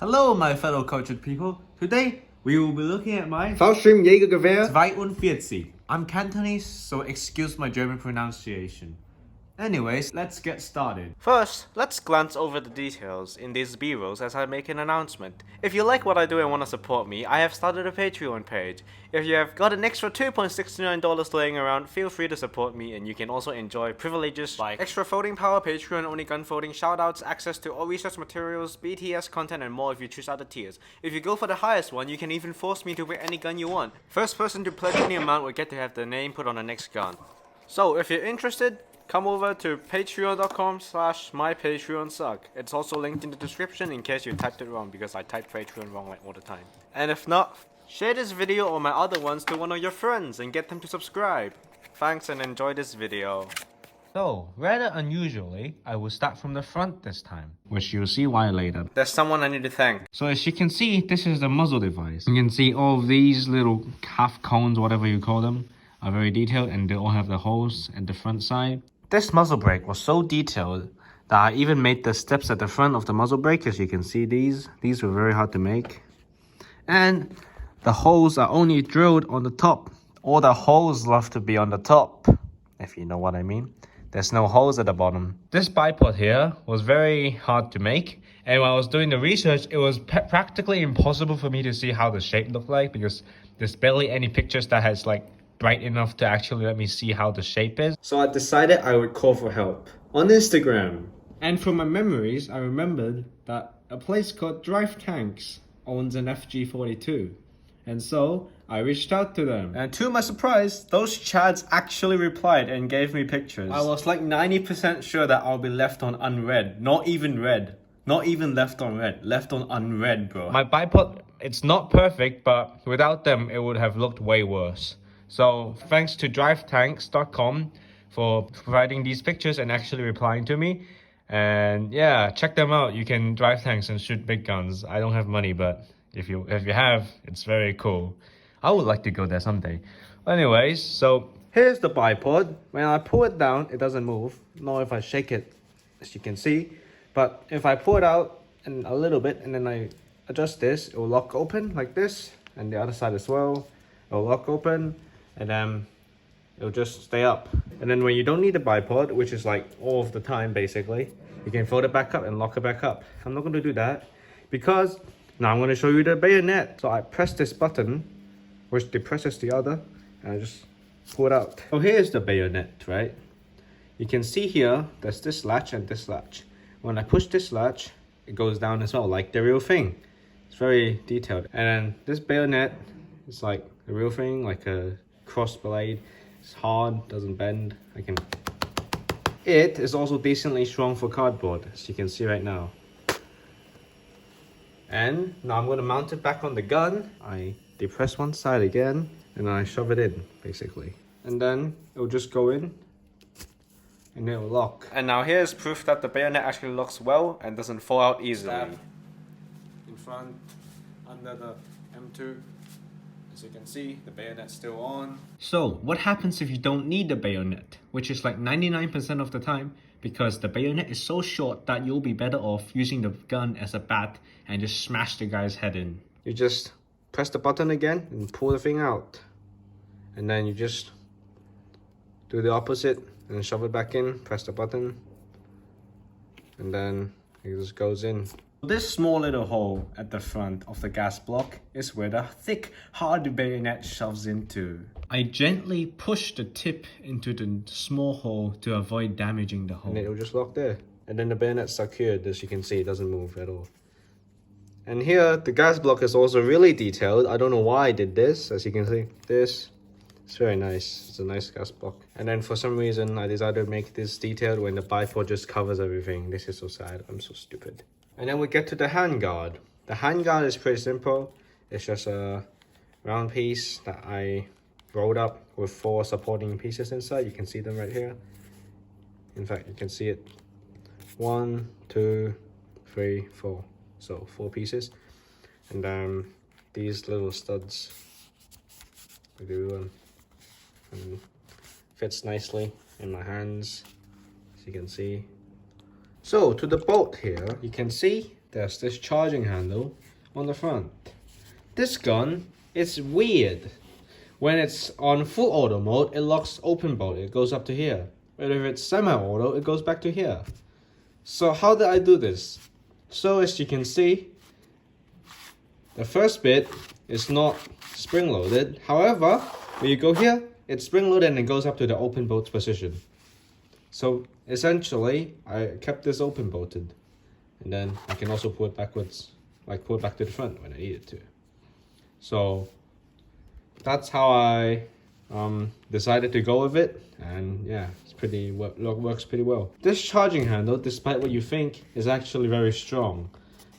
Hello, my fellow cultured people. Today, we will be looking at my Fallschirmjägergewehr. 42. I'm Cantonese, so excuse my German pronunciation. Anyways, let's get started. First, let's glance over the details in these B-rolls as I make an announcement. If you like what I do and want to support me, I have started a Patreon page. If you have got an extra $2.69 laying around, feel free to support me, and you can also enjoy privileges like extra folding power, Patreon only gun folding, shoutouts, access to all research materials, BTS content, and more if you choose other tiers. If you go for the highest one, you can even force me to wear any gun you want. First person to pledge any amount will get to have their name put on the next gun. So if you're interested, come over to patreon.com/mypatreonsuck. It's also linked in the description in case you typed it wrong, because I type Patreon wrong like all the time. And if not, share this video or my other ones to one of your friends and get them to subscribe. Thanks and enjoy this video. So, rather unusually, I will start from the front this time, which you'll see why later. There's someone I need to thank. So as you can see, this is the muzzle device. You can see all of these little half cones, whatever you call them, are very detailed, and they all have the holes at the front side. This muzzle brake was so detailed that I even made the steps at the front of the muzzle brake. As you can see, these were very hard to make. And the holes are only drilled on the top. All the holes love to be on the top, if you know what I mean. There's no holes at the bottom. This bipod here was very hard to make. And when I was doing the research, it was practically impossible for me to see how the shape looked like, because there's barely any pictures that has like bright enough to actually let me see how the shape is. So I decided I would call for help on Instagram. And from my memories, I remembered that a place called Drive Tanks owns an FG42. And so I reached out to them. And to my surprise, those chads actually replied and gave me pictures. I was like 90% sure that I'll be left on unread. Not even read. Not even left on read. Left on unread, bro. My bipod, it's not perfect, but without them, it would have looked way worse. So thanks to drivetanks.com for providing these pictures and actually replying to me. And yeah, check them out. You can drive tanks and shoot big guns. I don't have money, but if you have, it's very cool. I would like to go there someday. Anyways, so here's the bipod. When I pull it down, it doesn't move. Nor if I shake it, as you can see. But if I pull it out and a little bit and then I adjust this, it will lock open like this. And the other side as well, it will lock open. And then it'll just stay up. And then when you don't need the bipod, which is like all of the time basically, you can fold it back up and lock it back up. I'm not going to do that because now I'm going to show you the bayonet. So I press this button, which depresses the other, and I just pull it out. So here's the bayonet, right? You can see here, there's this latch and this latch. When I push this latch, it goes down as well, like the real thing. It's very detailed. And then this bayonet is like the real thing, like a cross blade. It's hard, doesn't bend. It is also decently strong for cardboard, as you can see right now. And now I'm going to mount it back on the gun. I depress one side again and I shove it in basically, and then it'll just go in and it'll lock. And now here's proof that the bayonet actually locks well and doesn't fall out easily. In front, under the M2. As you can see, the bayonet's still on. So, what happens if you don't need the bayonet? Which is like 99% of the time, because the bayonet is so short that you'll be better off using the gun as a bat and just smash the guy's head in. You just press the button again and pull the thing out. And then you just do the opposite and shove it back in, press the button, and then it just goes in. This small little hole at the front of the gas block is where the thick, hard bayonet shoves into. I gently push the tip into the small hole to avoid damaging the hole. And it'll just lock there. And then the bayonet's secured, as you can see, it doesn't move at all. And here, the gas block is also really detailed. I don't know why I did this, as you can see. It's very nice. It's a nice gas block. And then for some reason, I decided to make this detailed when the bipod just covers everything. This is so sad. I'm so stupid. And then we get to the handguard. The handguard is pretty simple. It's just a round piece that I rolled up with 4 supporting pieces inside. You can see them right here. In fact, you can see it. 1, 2, 3, 4. So 4 pieces. And these little studs. I do them. And fits nicely in my hands, as you can see. So to the bolt here, you can see there's this charging handle on the front. This gun, it's weird. When it's on full auto mode, it locks open bolt, it goes up to here. But if it's semi-auto, it goes back to here. So how did I do this? So as you can see, the first bit is not spring-loaded. However, when you go here, it's spring-loaded and it goes up to the open bolt position. So essentially, I kept this open bolted. And then I can also pull it backwards, like pull it back to the front when I need it to. So that's how I decided to go with it. And yeah, it's works pretty well. This charging handle, despite what you think, is actually very strong.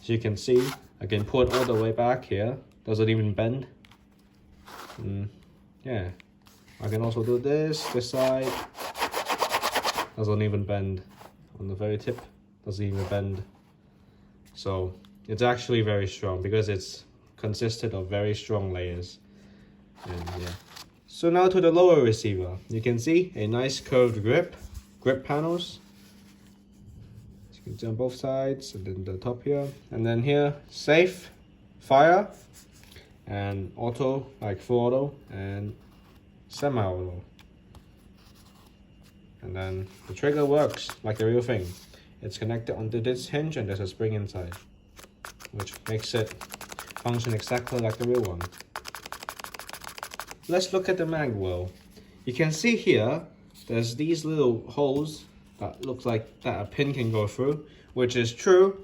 So you can see, I can pull it all the way back here. Doesn't even bend. Yeah, I can also do this side. Doesn't even bend. On the very tip, doesn't even bend. So it's actually very strong because it's consisted of very strong layers. And yeah. So now to the lower receiver. You can see a nice curved grip panels. As you can see on both sides, and then the top here. And then here, safe, fire, and auto, like full auto, and semi-auto. And then the trigger works like the real thing. It's connected onto this hinge and there's a spring inside, which makes it function exactly like the real one. Let's look at the mag well. You can see here, there's these little holes that looks like that a pin can go through, which is true.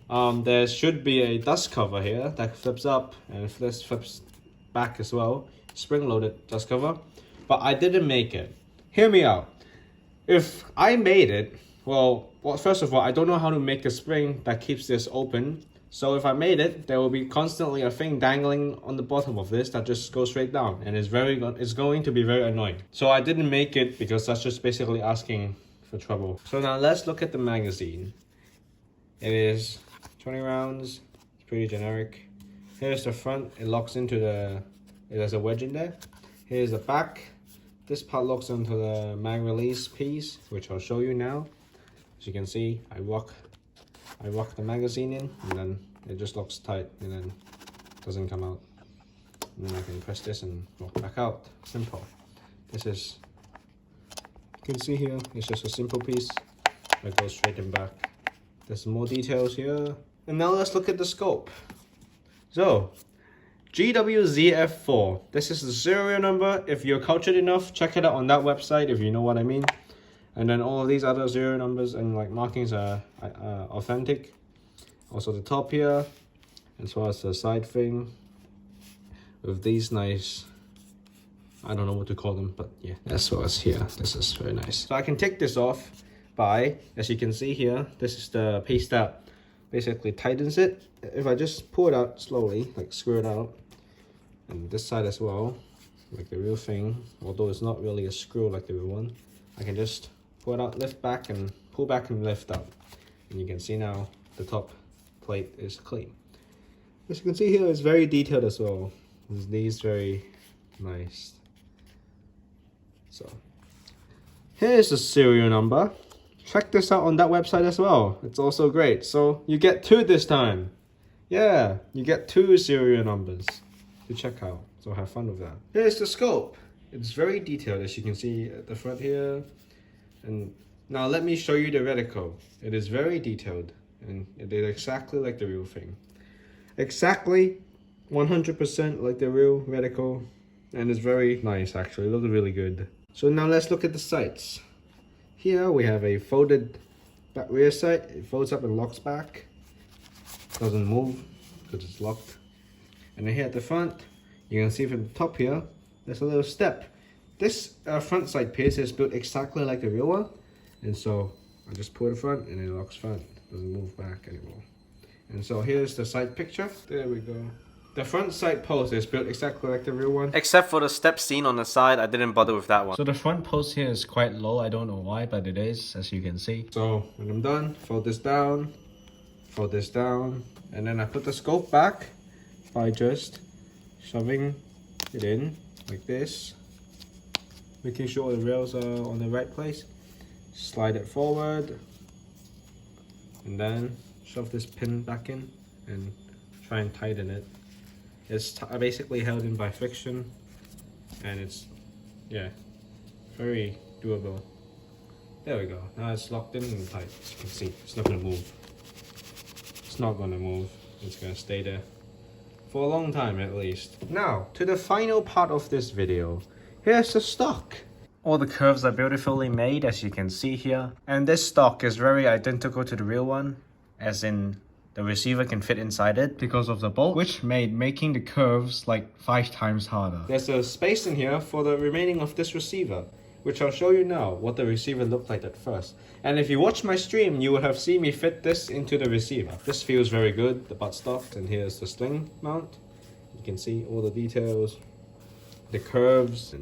There should be a dust cover here that flips up and flips back as well. Spring-loaded dust cover, but I didn't make it. Hear me out. If I made it, well, first of all, I don't know how to make a spring that keeps this open. So if I made it, there will be constantly a thing dangling on the bottom of this that just goes straight down, and it's going to be very annoying. So I didn't make it because that's just basically asking for trouble. So now let's look at the magazine. It is 20 rounds. It's pretty generic. Here's the front. It locks into it has a wedge in there. Here's the back. This part locks onto the mag release piece, which I'll show you now. As you can see, I rock the magazine in, and then it just locks tight, and then doesn't come out. And then I can press this and walk back out. Simple. This is, you can see here, it's just a simple piece that goes straight in back. There's more details here. And now let's look at the scope. So, GWZF4. This is the serial number. If you're cultured enough, check it out on that website if you know what I mean. And then all of these other serial numbers and like markings are authentic. Also the top here, as well as the side thing with these nice, I don't know what to call them, but yeah, as well as here. This is very nice. So I can take this off by, as you can see here, this is the piece that basically tightens it. If I just pull it out slowly, like screw it out, and this side as well, like the real thing, although it's not really a screw like the real one, I can just pull it out, lift back, and pull back and lift up. And you can see now the top plate is clean. As you can see here, it's very detailed as well. There's these very nice. So here's the serial number. Check this out on that website as well. It's also great. So you get 2 this time. Yeah, you get 2 serial numbers to check out. So have fun with that. Here's the scope. It's very detailed, as you can see at the front here. And now let me show you the reticle. It is very detailed, and it is exactly like the real thing. Exactly 100% like the real reticle, and it's very nice actually. It looks really good. So now let's look at the sights. Here we have a folded back rear sight. It folds up and locks back. Doesn't move because it's locked. And then here at the front, you can see from the top here, there's a little step. This front sight piece is built exactly like the real one. And so I just pull the front and it locks front. Doesn't move back anymore. And so here's the side picture. There we go. The front sight post is built exactly like the real one. Except for the step seen on the side, I didn't bother with that one. So the front post here is quite low. I don't know why, but it is, as you can see. So when I'm done, fold this down, and then I put the scope back by just shoving it in like this, making sure the rails are on the right place. Slide it forward, and then shove this pin back in and try and tighten it. It's basically held in by friction, and it's, yeah, very doable. There we go. Now it's locked in and tight. As you can see, it's not gonna move. It's not gonna move. It's gonna stay there for a long time at least. Now, to the final part of this video. Here's the stock. All the curves are beautifully made, as you can see here. And this stock is very identical to the real one, as in the receiver can fit inside it because of the bolt, which made making the curves like 5 times harder. There's a space in here for the remaining of this receiver, which I'll show you now what the receiver looked like at first. And if you watch my stream, you would have seen me fit this into the receiver. This feels very good, the buttstock, and here's the sling mount. You can see all the details, the curves.